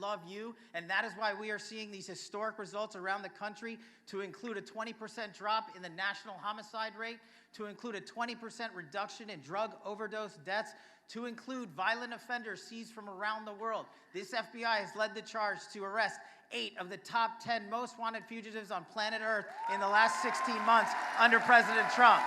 love you, and that is why we are seeing these historic results around the country, to include a 20% drop in the national homicide rate, to include a 20% reduction in drug overdose deaths, to include violent offenders seized from around the world. This FBI has led the charge to arrest 8 of the top 10 most wanted fugitives on planet Earth in the last 16 months under President Trump.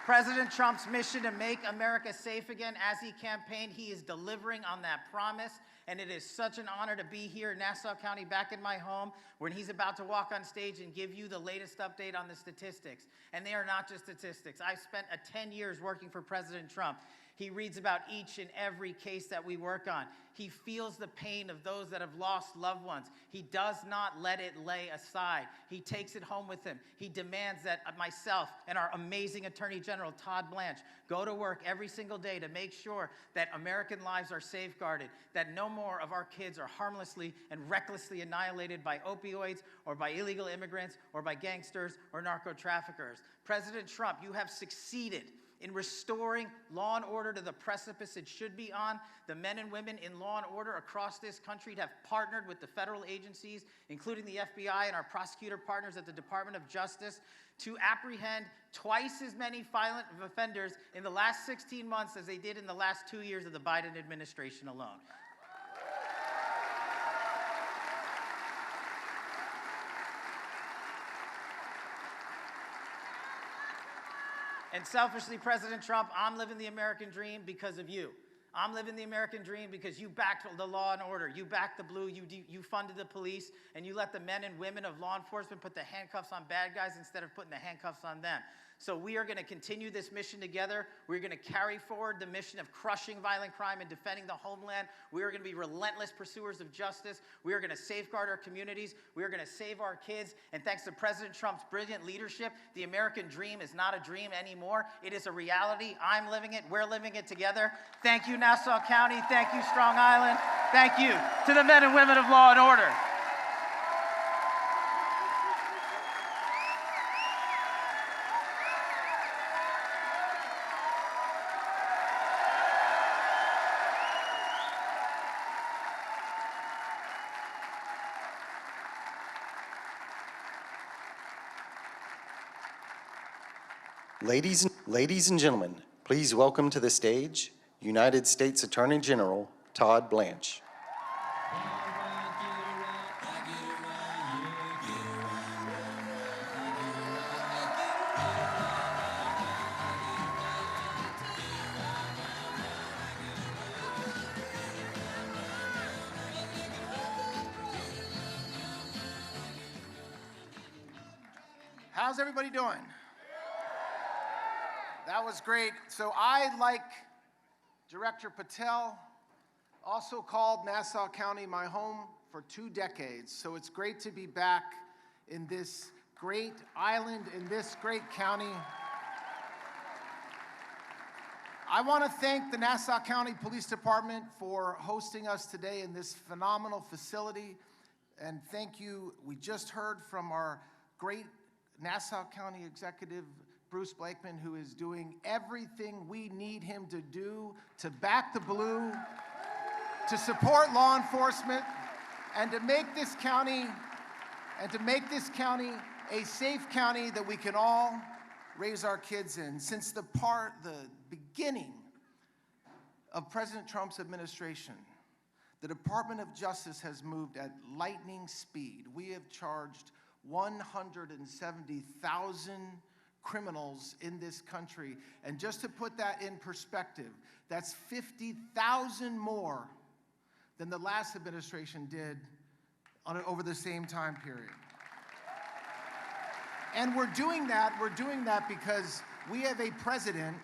President Trump's mission to make America safe again, as he campaigned, he is delivering on that promise. And it is such an honor to be here in Nassau County, back in my home, when he's about to walk on stage and give you the latest update on the statistics. And they are not just statistics. I've spent 10 years working for President Trump. He reads about each and every case that we work on. He feels the pain of those that have lost loved ones. He does not let it lay aside. He takes it home with him. He demands that myself and our amazing Attorney General, Todd Blanche, go to work every single day to make sure that American lives are safeguarded, that no more of our kids are harmlessly and recklessly annihilated by opioids or by illegal immigrants or by gangsters or narco-traffickers. President Trump, you have succeeded in restoring law and order to the precipice it should be on. The men and women in law and order across this country have partnered with the federal agencies, including the FBI and our prosecutor partners at the Department of Justice, to apprehend twice as many violent offenders in the last 16 months as they did in the last 2 years of the Biden administration alone. And selfishly, President Trump, I'm living the American dream because of you. I'm living the American dream because you backed the law and order. You backed the blue, you funded the police, and you let the men and women of law enforcement put the handcuffs on bad guys instead of putting the handcuffs on them. So we are going to continue this mission together. We're going to carry forward the mission of crushing violent crime and defending the homeland. We are going to be relentless pursuers of justice. We are going to safeguard our communities. We are going to save our kids. And thanks to President Trump's brilliant leadership, the American dream is not a dream anymore. It is a reality. I'm living it. We're living it together. Thank you, Nassau County. Thank you, Strong Island. Thank you to the men and women of law and order. Ladies and gentlemen, please welcome to the stage United States Attorney General Todd Blanche. How's everybody doing? That was great. So I, like Director Patel, also called Nassau County my home for 2 decades. So it's great to be back in this great island, in this great county. I want to thank the Nassau County Police Department for hosting us today in this phenomenal facility. And thank you. We just heard from our great Nassau County Executive, Bruce Blakeman, who is doing everything we need him to do to back the blue, to support law enforcement, and to make this county a safe county that we can all raise our kids in. Since the beginning of President Trump's administration, the Department of Justice has moved at lightning speed. We have charged 170,000 criminals in this country. And just to put that in perspective, that's 50,000 more than the last administration did over the same time period. And we're doing that because we have a president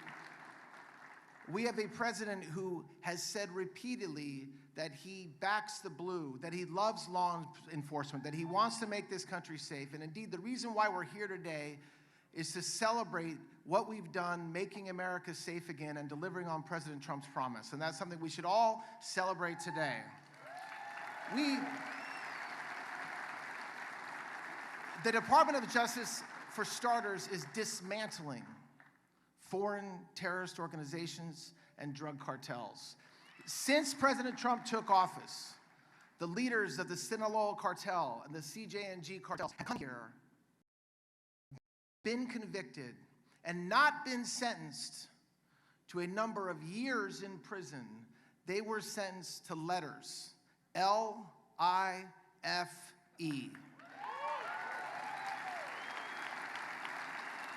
who has said repeatedly that he backs the blue, that he loves law enforcement, that he wants to make this country safe. And indeed, the reason why we're here today is to celebrate what we've done, making America safe again and delivering on President Trump's promise. And that's something we should all celebrate today. The Department of Justice, for starters, is dismantling foreign terrorist organizations, and drug cartels. Since President Trump took office, the leaders of the Sinaloa cartel and the CJNG cartels have come here, been convicted, and not been sentenced to a number of years in prison. They were sentenced to letters, L-I-F-E.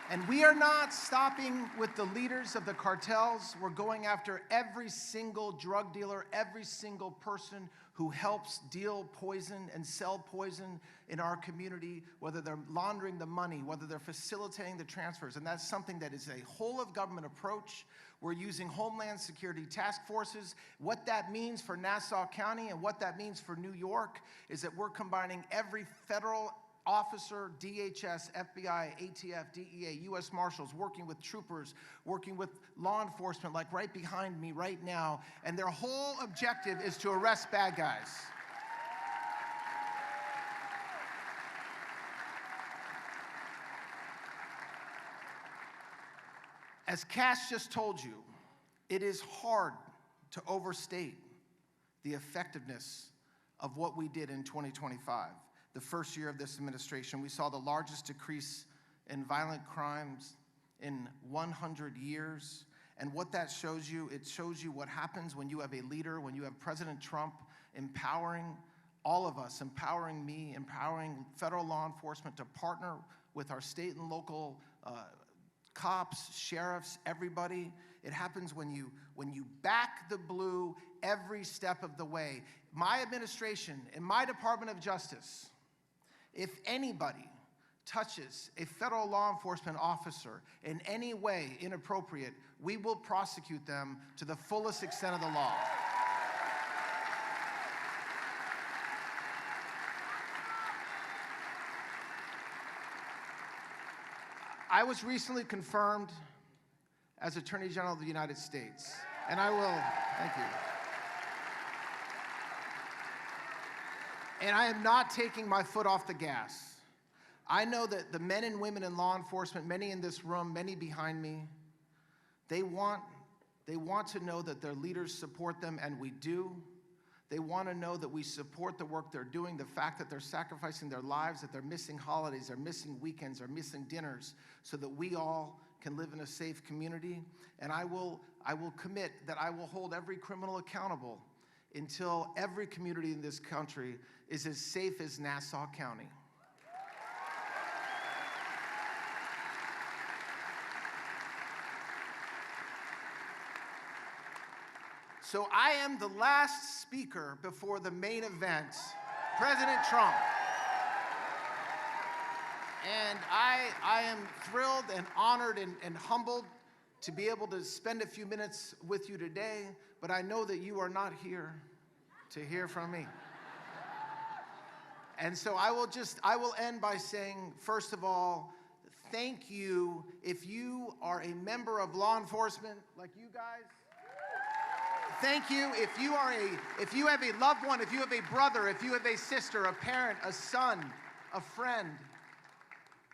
And we are not stopping with the leaders of the cartels. We're going after every single drug dealer, every single person who helps deal poison and sell poison in our community, whether they're laundering the money, whether they're facilitating the transfers. And that's something that is a whole of government approach. We're using Homeland Security task forces. What that means for Nassau County and what that means for New York is that we're combining every federal officer, DHS, FBI, ATF, DEA, U.S. Marshals, working with troopers, working with law enforcement, like right behind me right now, and their whole objective is to arrest bad guys. As Kash just told you, it is hard to overstate the effectiveness of what we did in 2025. The first year of this administration, we saw the largest decrease in violent crimes in 100 years. And what that shows you, it shows you what happens when you have a leader, when you have President Trump empowering all of us, empowering me, empowering federal law enforcement to partner with our state and local cops, sheriffs, everybody. It happens when you back the blue every step of the way. My administration and my Department of Justice, if anybody touches a federal law enforcement officer in any way inappropriate, we will prosecute them to the fullest extent of the law. I was recently confirmed as Attorney General of the United States, and I will, thank you. And I am not taking my foot off the gas. I know that the men and women in law enforcement, many in this room, many behind me, they want to know that their leaders support them, and we do. They want to know that we support the work they're doing, the fact that they're sacrificing their lives, that they're missing holidays, they're missing weekends, they're missing dinners, so that we all can live in a safe community. And I will commit that I will hold every criminal accountable until every community in this country is as safe as Nassau County. So I am the last speaker before the main event, President Trump. And I am thrilled and honored and humbled to be able to spend a few minutes with you today, but I know that you are not here to hear from me. And so I will end by saying, first of all, thank you. If you are a member of law enforcement like you guys, thank you. If you have a loved one, if you have a brother, if you have a sister, a parent, a son, a friend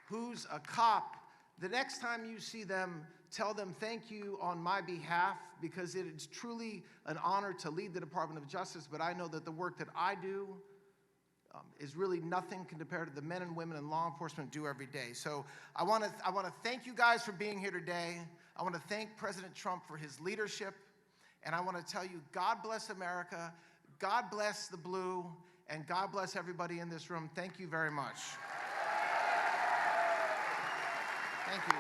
who's a cop, the next time you see them, tell them thank you on my behalf, because it is truly an honor to lead the Department of Justice, but I know that the work that I do is really nothing compared to the men and women in law enforcement do every day. So I want to thank you guys for being here today. I want to thank President Trump for his leadership. And I want to tell you, God bless America, God bless the blue, and God bless everybody in this room. Thank you very much. Thank you.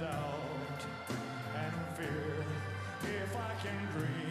doubt and fear if I can dream.